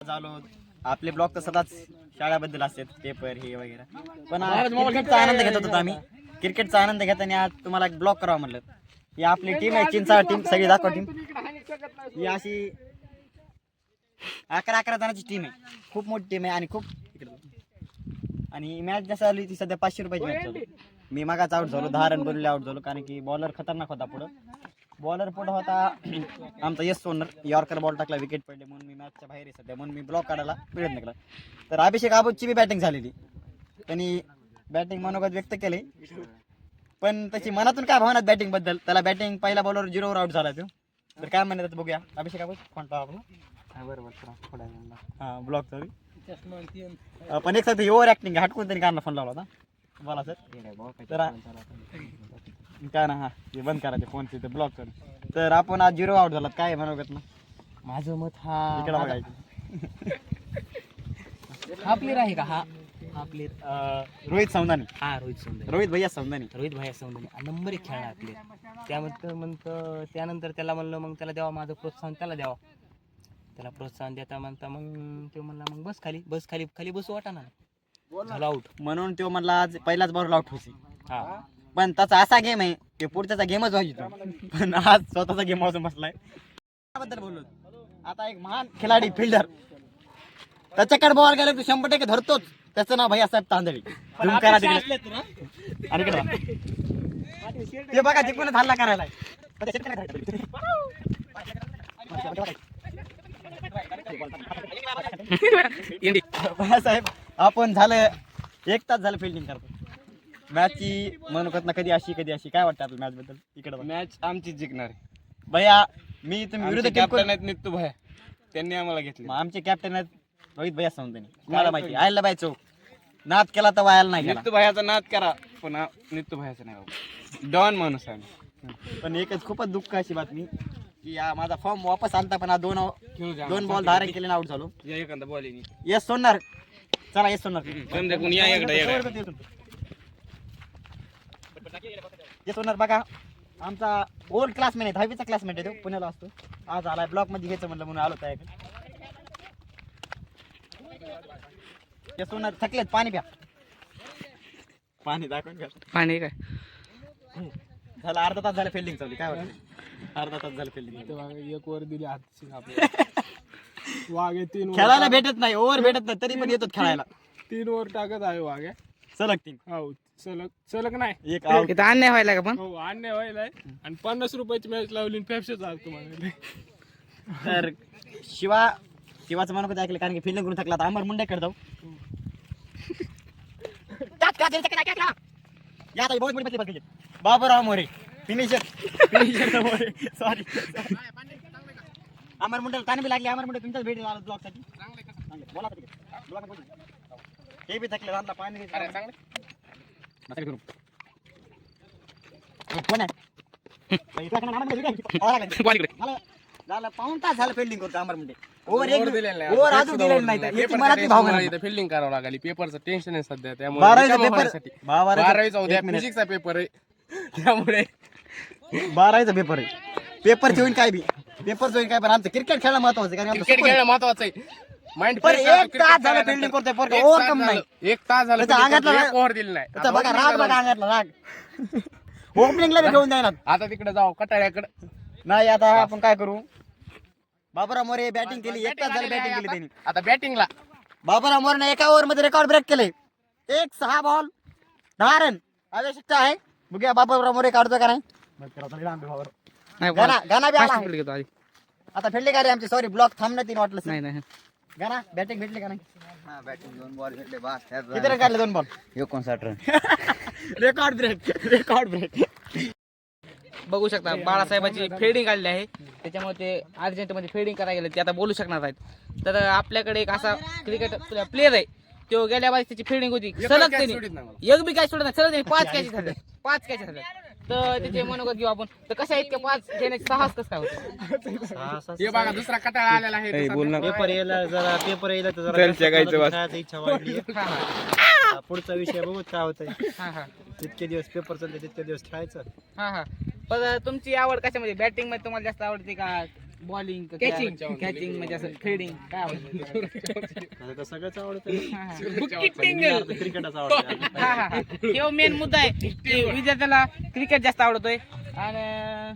झालो. आपले ब्लॉग तर सदाच शाळेबद्दल असतात, पेपर हे वगैरे. पण क्रिकेटचा आनंद घेत होतो आम्ही. क्रिकेटचा आनंद घेताना आज तुम्हाला एक ब्लॉग करावा म्हणलं. ही आपली टीम आहे, चिंचा टीम, सगळी दाखवा टीम. ही अशी 11 जणांची टीम आहे. खूप मोठी टीम आहे आणि खूप आणि मॅच जसं आली ती सध्या 500 रुपयाची मॅच चालू. मी मागाच आउट झालो, 10 रन बनवले आउट झालो, कारण की बॉलर खतरनाक होता. बॉलर पुढं होता आमचा यस सोनर. यॉर्कर बॉल टाकला, विकेट पडले म्हणून मी मॅचच्या बाहेर आहे सध्या, म्हणून मी ब्लॉक काढायला प्रयत्न केला. तर अभिषेक आबूची बी बॅटिंग झालेली, त्यांनी बॅटिंग मनोगत व्यक्त केले, पण त्याची मनातून काय भावना बॅटिंग बद्दल. त्याला बॅटिंग पहिल्या बॉलवर 0वर आउट झाला तो. तर काय म्हणतात बघूया. अभिषेक आबू कोणता आपला बरोबर हां ब्लॉक सॉरी. पण एक साथ ओव्हर ऍक्टिंग हटकून त्यांनी काढला, फोन लावला होता. बोला सर. तर काय ना हा ते बंद करायचे फोनचे ते ब्लॉक कर. तर आपण आज 0 आउट झालात, काय म्हणत ना. माझं मत हा इकडे बघायचं. हा प्लेअर आहे का? हा हा प्लेअर रोहित समदानी. हा रोहित सौंदर्य, रोहित भैया समदानी. रोहित भाई सौंदर्य नंबर 1 खेळणार प्लेअर. त्यानंतर त्याला म्हणलं मग त्याला द्यावा माझं प्रोत्साहन, त्याला प्रोत्साहन देता म्हणता मग तो म्हणला मग बस खाली बसू वाटाना झाला आउट. म्हणून तो म्हणला आज पहिलाच बॉल आउट होती. हा पण त्याचा असा गेम आहे ते पुढच्याचा गेमच व्हायची तो. पण आज स्वतःचा गेम वाजून बसलाय. त्याबद्दल बोललो. आता एक महान खिलाडी फिल्डर, त्याच्याकडे बॉल गेला तू 100% धरतोच. त्याचं नाव भैयासाहेब तांदळी. झूम करा तिकडे आणि इकडे बघा. ते बघा जिंकून हल्ला करायला. भैयासाहेब आपण झालं 1 तास झालं फिल्डिंग करतो. मॅचची मनोगत ना कधी अशी काय वाटतं आपल्या मॅच बद्दल? इकडे मॅच आमची जिंकणार. भैया मी तुम्ही विरुद्ध कॅप्टन आहेत नित्तू भैया, त्यांनी आम्हाला घेतले. आमचे कॅप्टन आहेत रोहित भैया समजून. तुम्हाला माहिती आयला बाय चौक नाद केला तर वायाला नाही गेला. नित्तू भैयाचा नाद करा, पण नित्तू भैयाचा नाही बाबा. डॉन माणूस आहे. पण एकच खूपच दुःख अशी बातमी की माझा फॉर्म वापस आणता, पण 2 बॉल धारण केले आउट झालो. या एखादा बॉल येस सोडणार. चला येस सोडणार. समजा कोणी या एकदा येस सोडणार. बघा आमचा ओल्ड क्लासमेट आहे, 10वीचा क्लासमेट आहे तो, पुण्याला असतो. आज आलाय ब्लॉक मध्ये घ्यायचं म्हणलं म्हणून आलो त्या. येस सोडणार. थकलेत, पाणी प्या. पाणी दाखवून घ्या. पाणी काय झालं अर्धा तास झालं फिल्डिंग चालू. काय वाटतं? अर्धा तास झालं फिल्डिंग. 1 ओव्हर दिली हातची आपल्याला. वाघे 3 खेळायला भेटत नाही, ओव्हर भेटत नाही, तरी पण येतात खेळायला. 3 ओव्हर टाकत आहे वाघे. सलग 3. हो सलग नाही एक आउट. इथं अन्याय व्हायला का पण? हो अन्याय व्हायलाय. आणि 50 रुपयाची मॅच लावली पेप्सी चालतो तुम्हाला. तर शिवाचं म्हणून ऐकलं, कारण की फिल्डिंग करून थकला. अमर मुंडेकडे जाऊ. बाबूराव मोरे फिनिशर मोरे. सॉरी अमर मुंडे ताने बी लागली. अमर मुंडे तुमच्याच भेट आला ब्लॉक साठी. बोला ब्लॉक हे बी थकले. रांधला पाणी करू कोण आहे? झालं पाऊण तास झालं फिल्डिंग करतो अमर मुंडे. ओव्हर अजून दिलेलं नाही. याची मनातली भावना फिल्डिंग करावं लागली. पेपरचं टेन्शन आहे सध्या, 12वीचा उद्या फिजिक्सचा पेपर आहे, त्यामुळे 12वीचा पेपर आहे. पेपरचे होईल काय बी, पेपरचं होईल काय, पण आमचं क्रिकेट खेळणं महत्वाचं आहे. क्रिकेट खेळणं महत्वाचं आहे. माइंड पण 1 तास झालं फिल्डिंग करतोय, पोरगा ओव्हर कम नाही. 1 तास झालं ओव्हर दिलं नाही. आता बघा राग, बघा अंगातला राग. ओपनिंगला बी घेऊन जाईना. आता तिकडे जाऊ कटाळ्याकडे. नाही आता आपण काय करू. बाबूराव मोरे बॅटिंग केली, 1 तास झालं बॅटिंग केली त्यांनी. आता बॅटिंगला बाबूराव मोरेने 1 ओव्हर मध्ये रेकॉर्ड ब्रेक केले. 6 बॉल 10 रन. आवश्यकता आहे. बघूया बाबूराव मोरे काढतो का नाही. गाणा बी आला. आता फिल्डिंग आली आमची. सॉरी ब्लॉक थांबण्यात 3 वाटलं. नाही गाणा बॅटिंग भेटली का नाही? बॅटिंग 2 बॉल भेटले बस. किती रन काढले? 2 बॉल 59 रन. Record break. बघू शकता बाळासाहेबांची फिल्डिंग काढली आहे, त्याच्यामुळे ते अर्जंटमध्ये फिल्डिंग करायला गेले. ते आता बोलू शकणार आहेत. तर आपल्याकडे एक असा क्रिकेट प्लेअर आहे, तो गेल्या बाजू त्याची फिल्डिंग होती सलग. त्यांनी एक बी कॅच सोडत नाही, सलग त्यांनी 5 कॅच झाले. तर त्याचे मनोगत घेऊ आपण. तर कसं आहे इतके 5 घेण्याचे साहस कसं काय होतं? हे बघा दुसरा कटाळा आलेला आहे. पेपर यायला तर जरा इच्छा वाढली. पुढचा विषय बघू काय होतंय. जितके दिवस पेपर चालते तितके दिवस खेळायचं. पण तुमची आवड कशामध्ये? बॅटिंग मध्ये तुम्हाला जास्त आवडते का बॉलिंग कॅचिंग म्हणजे असं फिल्डिंग काय आवडतं? सगळंच आवडतं क्रिकेटच आवडतं. हा हा हा. हे मेन मुद्दा आहे की विद्यार्थ्याला क्रिकेट जास्त आवडतोय आणि